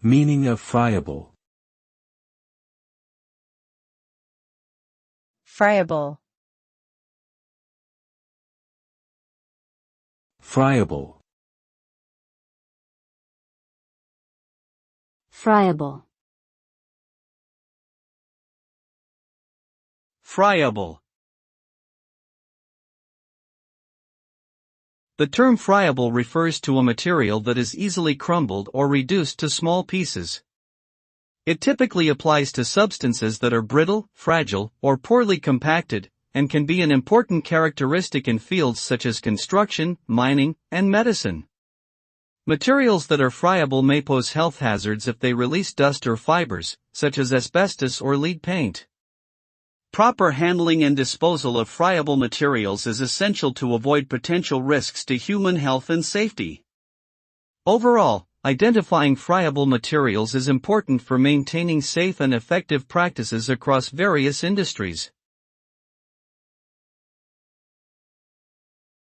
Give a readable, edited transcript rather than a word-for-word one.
Meaning of friable. Friable. Friable. Friable. Friable. The term friable refers to a material that is easily crumbled or reduced to small pieces. It typically applies to substances that are brittle, fragile, or poorly compacted, and can be an important characteristic in fields such as construction, mining, and medicine. Materials that are friable may pose health hazards if they release dust or fibers, such as asbestos or lead paint. Proper handling and disposal of friable materials is essential to avoid potential risks to human health and safety. Overall, identifying friable materials is important for maintaining safe and effective practices across various industries.